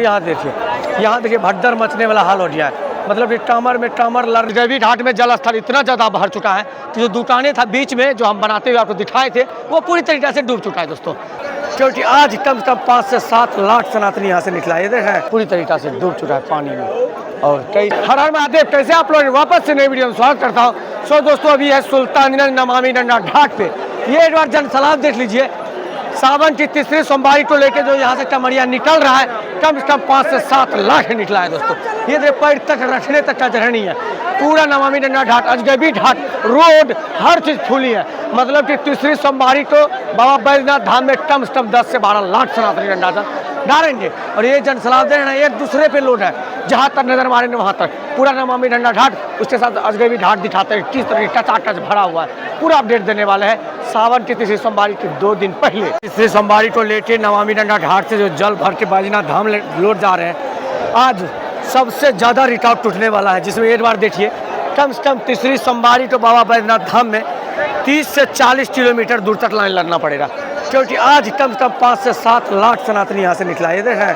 यहाँ देखिए भगदड़ मचने वाला हाल हो गया है। मतलब टामर में टामर लरजबी घाट में जल स्तर इतना ज़्यादा भर चुका है कि जो दुकानें था बीच में जो हम बनाते हुए आपको दिखाए थे वो पूरी तरीके से डूब चुका है दोस्तों। क्योंकि आज कम से कम 5 से 7 लाख सनातनी यहाँ से निकला है, पूरी तरीके से डूब चुका है पानी में। और कई हर हर महादेव, कैसे आप लोग वापस से नई वीडियो में स्वागत करता हूँ। सो दोस्तों अभी है सुल्तानगंज नमामि गंगा घाट पे, ये एक बार जन सलाम देख लीजिए। सावन की तीसरी सोमवारी को लेकर जो यहाँ से कमरिया निकल रहा है कम से कम 5 से 7 लाख निकला है दोस्तों। ये देखिए पैर तक रखने तक का जगह नहीं है। पूरा नमामि गंगा घाट, अजगैबी घाट, रोड हर चीज़ फूली है। मतलब कि तीसरी सोमवारी को बाबा बैजनाथ धाम में कम से कम 10 से 12 लाख सनातनी गंगा जल डालेंगे। और ये जन सलाम दे रहे हैं, एक दूसरे पे लोड है, जहाँ तक नजर मारेंगे वहाँ तक पूरा नमामि गंगा घाट, उसके साथ अजगैबी घाट दिखाते हैं किस तरह टचाटच भरा हुआ है। पूरा अपडेट देने वाले हैं सावन की तीसरी सोमवारी के 2 दिन पहले। तीसरी सोमवारी को लेके नमामि गंगा घाट से जो जल भर के बैजनाथ धाम लौट जा रहे हैं, आज सबसे ज़्यादा रिकॉर्ड टूटने वाला है। जिसमें एक बार देखिए कम से कम तीसरी सोमवारी को बाबा बैजनाथ धाम में 30 से 40 किलोमीटर दूर तक लाइन लगना पड़ेगा, क्योंकि आज कम से कम 5 से 7 लाख सनातनी यहाँ से निकला है। ये देखें,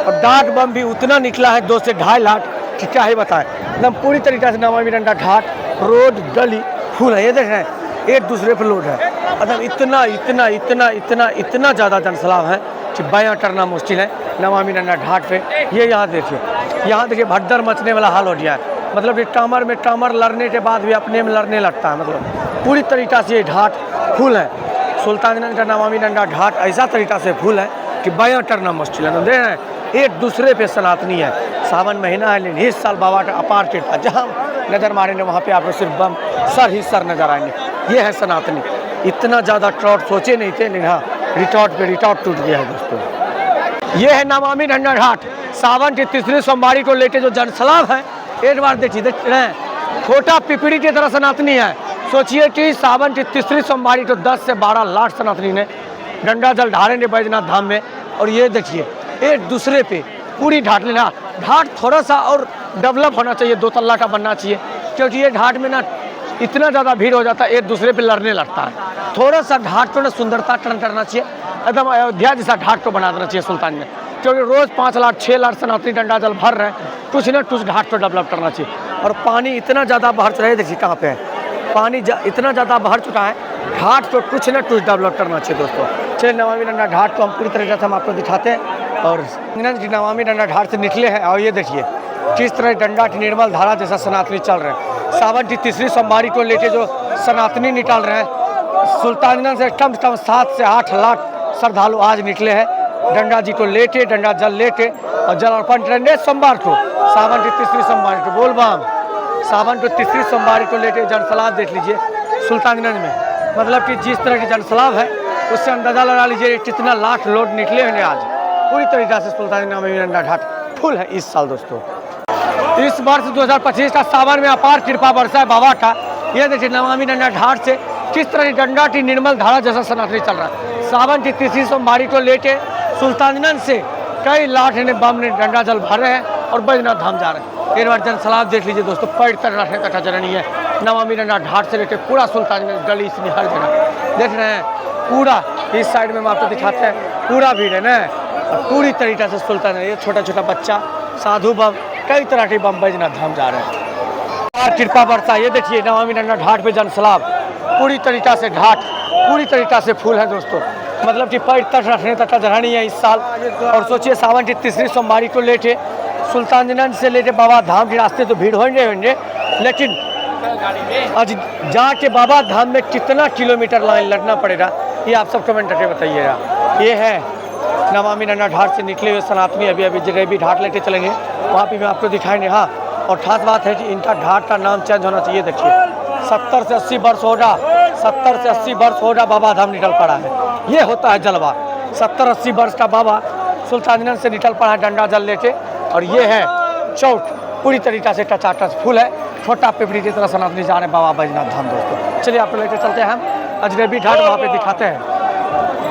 और डाक बम भी उतना निकला है 2 से 2.5 लाख कि क्या ही बताएं। एकदम पूरी तरीके से नमामि गंगा घाट, रोड, गली फुल है। ये देखें एक दूसरे पर लोड है। मतलब इतना इतना इतना इतना इतना ज़्यादा जनसलाब है कि बयां करना मुश्किल है नमामि गंगा घाट पे। ये यहाँ देखिए भगदड़ मचने वाला हाल हो गया है। मतलब ये टामर में टामर लड़ने के बाद भी अपने में लड़ने लगता है। मतलब पूरी तरीक़ा से ये घाट फुल है। सुल्तानगंज का नमामि गंगा घाट ऐसा तरीक़ा से फुल है कि बयां करना मुश्किल है। तो देख रहे हैं एक दूसरे पे सनातनी है। सावन महीना है, लेकिन इस साल बाबा का अपार कृपा, जहाँ नज़र मारेंगे वहाँ पे आपको सिर्फ बम सर ही सर नज़र आएंगे। ये है सनातनी। इतना ज़्यादा ट्रॉट सोचे नहीं थे, लेकिन हाँ रिकॉर्ड पे रिकॉर्ड टूट गया है दोस्तों। ये है नमामि गंगा घाट। सावन की तीसरी सोमवारी को लेकर जो जनसलाब है, एक बार देख रहे हैं, छोटा पिपड़ी की तरह सनातनी है। सोचिए कि सावन की तीसरी सोमवारी को 10 से 12 लाख सनातनी ने गंगा जल ढारेंगे बैजनाथ धाम में। और ये देखिए एक दूसरे पे पूरी घाट लेना, घाट थोड़ा सा और डेवलप होना चाहिए, 2 तल्ला का बनना चाहिए, क्योंकि ये घाट में ना इतना ज़्यादा भीड़ हो जाता है, एक दूसरे पे लड़ने लगता है। थोड़ा सा घाट को ना सुंदरता करना चाहिए, एकदम अयोध्या जैसा घाट को बना देना चाहिए सुल्तान में, क्योंकि रोज़ 5 लाख 6 लाख सनातनी गंगा जल भर रहे हैं। कुछ ना कुछ घाट को डेवलप करना चाहिए। और पानी इतना ज़्यादा भर चुका है, देखिए कहाँ पे है पानी, इतना ज़्यादा भर चुका है, घाट को कुछ ना कुछ डेवलप करना चाहिए दोस्तों। चलिए नमामि गंगा घाट को हम पूरी तरीके से हम आपको दिखाते हैं। और नमामि गंगा घाट से निकले हैं और ये देखिए किस तरह गंगा की निर्मल धारा जैसा सनातनी चल रहे हैं। सावन की तीसरी सोमवारी को लेके जो सनातनी निकाल रहे हैं, सुल्तानगंज से कम 7 से 8 लाख श्रद्धालु आज निकले हैं गंगा जी को लेके, गंगा जल लेके, और जल अर्पण करेंगे सोमवार को, सावन की तीसरी सोमवारी को। बोल बम। सावन को तीसरी सोमवारी को लेके जनसलाब देख लीजिए सुल्तानगंज में। मतलब कि जिस तरह की जनसलाब है उससे अंदाजा लगा लीजिए कितना लाख लोग निकले होंगे आज। पूरी तरीके से सुल्तानगंज नमामि गंगा घाट फुल है इस साल दोस्तों। इस वर्ष 2025 का सावन में अपार कृपा बरसा है बाबा का। ये देखिए नमामि गंगा घाट से किस तरह की गंगा की निर्मल धारा जैसा सनातनी चल रहा है। सावन की तीसरी सोमवारी को लेके सुल्तानगंज से कई लाख ने बम ने गंगा जल भरे हैं और बैजनाथ धाम जा रहे हैं। एक बार जनसलाब देख लीजिए दोस्तों, पैर तक रखने तक का जगह नहीं है। नमामि गंगा घाट से लेकर पूरा सुल्तानगंज गली इसमें हर जगह देख रहे हैं। पूरा इस साइड में हम आपको दिखाते हैं, पूरा भीड़ है ना। और पूरी तरीके से सुल्तान, ये छोटा छोटा बच्चा, साधु बम, कई तरह के बम बैजनाथ धाम जा रहे हैं। कृपा बरसा। ये देखिए नमामि गंगा घाट पे जनसलाब पूरी तरीका से, घाट पूरी तरीका से फूल है दोस्तों। मतलब कि पैर तक रखने तक का जगह नहीं है इस साल। और सोचिए सावन की तीसरी सोमवारी को लेके सुल्तानगंज से लेके बाबा धाम के रास्ते तो भीड़ होंगे, लेकिन आज जाके बाबा धाम में कितना किलोमीटर लाइन लगना पड़ेगा ये आप सब कमेंट करके बताइएगा। ये है नमामि गंगा घाट से निकले हुए सनातनी। अभी जगैबी घाट लेके चलेंगे, वहाँ पे मैं आपको दिखाएंगे। हाँ, और खास बात है कि इनका घाट का नाम चेंज होना चाहिए। देखिए 70 से 80 वर्ष होगा, 70 से 80 वर्ष होगा बाबा धाम निकल पड़ा है। ये होता है जलवा। 70-80 वर्ष का बाबा सुल्तानगंज से निकल पड़ा है गंगा जल लेके। और ये है चौक, पूरी तरीक़ा से टचाटच फुल है। छोटा पिपड़ी की तरह सनातनी जा रहे हैं बाबा बैजनाथ धाम दोस्तों। चलिए आपको लेकर चलते हैं हम अजगैबी घाट, वहाँ पे दिखाते हैं।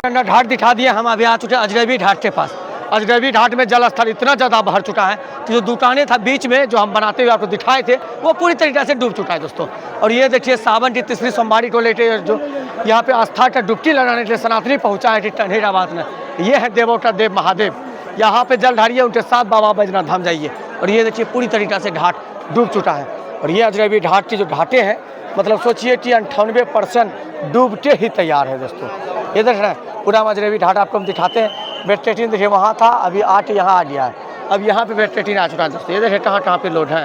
गंगा घाट दिखा दिए, हम अभी आ चुके हैं अजगैबी घाट के पास। अजगैबी घाट में जल स्तर इतना ज़्यादा भर चुका है कि जो दुकानें था बीच में जो हम बनाते हुए आपको दिखाए थे वो पूरी तरीके से डूब चुका है दोस्तों। और ये देखिए सावन की तीसरी सोमवारी को लेकर जो यहाँ पे आस्था का डुबकी लगाने के लिए सनातनी पहुँचा है कि टंढेराबाद में। ये है देवों का देव महादेव। यहाँ पे जल ढारिए, उनके साथ बाबा बैजनाथ धाम जाइए। और ये देखिए पूरी तरीक़ा से घाट डूब चुका है। और ये अजनबी घाट की जो घाटें हैं, मतलब सोचिए कि 98% डूबते ही तैयार है दोस्तों। ये देख रहे हैं पूरा अजनबी घाट आपको हम दिखाते हैं। वेजिटेटिन देखिए वहाँ था, अभी आके यहाँ आ गया है। अब यहाँ पे वेजिटेटिन आ चुका है दोस्तों। ये देखिए कहाँ कहाँ पे लोड है।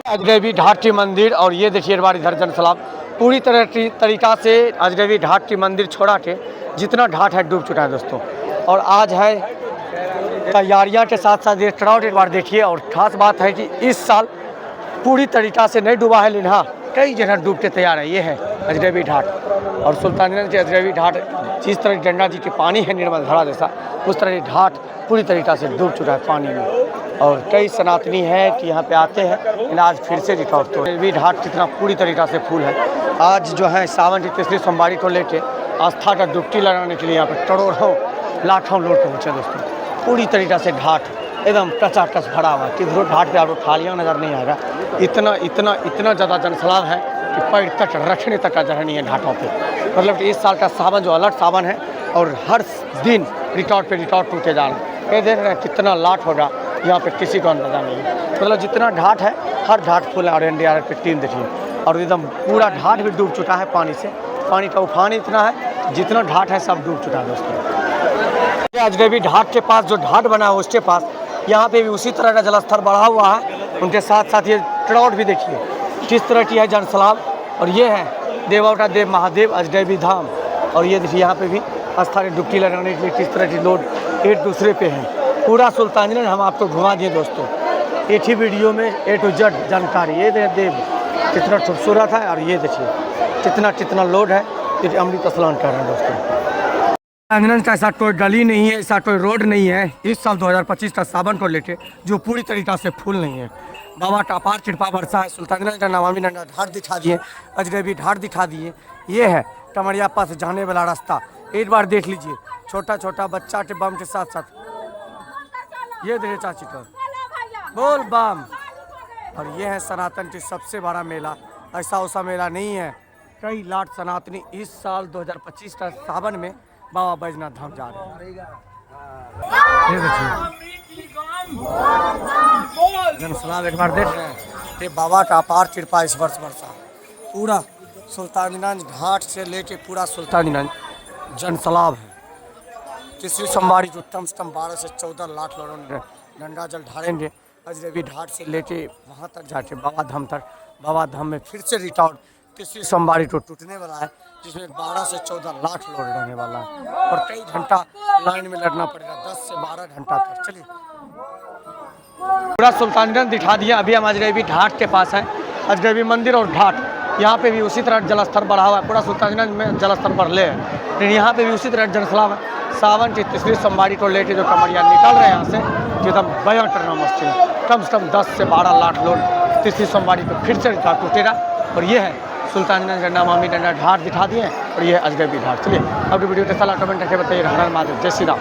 अजनबी घाट की मंदिर, और ये देखिए बार इधर जनसलाब पूरी तरीक़ा से अजनबी घाट की मंदिर छोड़ा के जितना घाट है डूब चुका है दोस्तों। और आज है तैयारियां के साथ साथ ये ट्राउट एक बार देखिए। और ख़ास बात है कि इस साल पूरी तरीक़ा से नहीं डूबा है, लेकिन हाँ कई जगह डूब के तैयार है। ये है अजनबी घाट और सुल्तानगंज के अजनबी घाट। जिस तरह गंगा जी के पानी है निर्मल धारा जैसा, उस तरह घाट पूरी तरीक़ा से डूब चुका है पानी में। और कई सनातनी है कि यहाँ पे आते हैं, लेकिन आज फिर से रिकॉर्ड तो अजनबी घाट कितना पूरी तरीक़ा से फूल है। आज जो है सावन की तीसरी सोमवारी को लेके आस्था का डुबकी लगाने के लिए यहाँ पर करोड़ों लाखों लोग पहुँचे दोस्तों। पूरी तरीक़ा से घाट एकदम कचाकच भरा हुआ है। किधरों घाट पे आपको खालियाँ नज़र नहीं आएगा। इतना इतना इतना ज़्यादा जनसलाब है कि पैर तक रखने तक का जगह नहीं है घाटों पे। मतलब कि इस साल का सावन जो अलर्ट सावन है, और हर दिन रिकॉर्ड पे रिकॉर्ड टूटे जा रहे हैं। ये देख रहे हैं कितना लाट होगा यहाँ पे, किसी को अंदाजा नहीं है। मतलब जितना घाट है हर घाट फुल है। और NDRF की टीम देखिए, और एकदम पूरा घाट भी डूब चुका है पानी से। पानी का उफान इतना है, जितना घाट है सब डूब चुका है दोस्तों। ये अजनबी घाट के पास जो घाट बना है उसके पास यहाँ पे भी उसी तरह का जलस्तर बढ़ा हुआ है। उनके साथ साथ ये क्राउड भी देखिए किस तरह की है जनसलाब। और ये है देवौटा देव महादेव अजनबी धाम। और ये देखिए यहाँ पे भी आस्था की डुबकी लगाने के लिए किस तरह की लोग एक दूसरे पे हैं। पूरा सुल्तानगंज हम आपको घुमा दिए दोस्तों, एक ही वीडियो में A to Z जानकारी। ये देव कितना खूबसूरत है, और ये देखिए कितना लोड है। ये अमृत स्नान कर रहे हैं दोस्तों। सुल्तानगंज का ऐसा कोई गली नहीं है, ऐसा कोई रोड नहीं है इस साल 2025 का सावन को लेके जो पूरी तरीक़ा से फूल नहीं है। बाबा का अपार कृपा बरसा है। सुल्तानगंज का नमामि गंगा घाट दिखा दिए, अजनबी घाट दिखा दिए। ये है कमरिया पास जाने वाला रास्ता, एक बार देख लीजिए। छोटा छोटा बच्चा के बम के साथ साथ ये देखिए चाची का बोल बम। और ये है सनातन की सबसे बड़ा मेला, ऐसा वैसा मेला नहीं है। कई लाख सनातनी इस साल 2025 का सावन में बाबा बैजनाथ धाम जा रहे हैं। ये देखिए जनसलाब एक बार देख रहे हैं। ये बाबा का अपार कृपा इस वर्ष बरसा। पूरा सुल्तानगंज घाट से लेके पूरा सुल्तानगंज जनसलाब है। तीसरी सोमवारी जो कम से कम 12 से 14 लाख लोगों ने गंगा जल ढारेंगे अजनबी घाट से लेके वहाँ तक जाके बाबा धाम तक। बाबा धाम में फिर से रिकॉर्ड तीसरी सोमवारी को टूटने वाला है, जिसमें 12 से 14 लाख लोग रहने वाला है। और कई घंटा लाइन में लड़ना पड़ेगा, 10 से 12 घंटा तक। चलिए पूरा सुल्तानगंज दिखा दिया। अभी हम अजनबी घाट के पास है, अजनबी मंदिर और घाट। यहाँ पे भी उसी तरह जलस्तर बढ़ा हुआ है। पूरा सुल्तानगंज में जलस्तर बढ़ले है, लेकिन यहाँ पे भी उसी तरह जनसलाब है। सावन की तीसरी सोमवारी को लेके जो कमरिया निकल रहे हैं यहाँ से, जो एकदम बयां करना मुश्किल है। कम से कम 10 से 12 लाख लोग तीसरी सोमवारी को फिर से रिकॉर्ड टूटेगा। और ये है सुल्तानगंज का नमामि गंगा घाट दिखा दिए, और ये है अजनबी घाट। चलिए अब वीडियो कैसा लगा कमेंट करके बताइए। हर हर महादेव, जय श्री राम।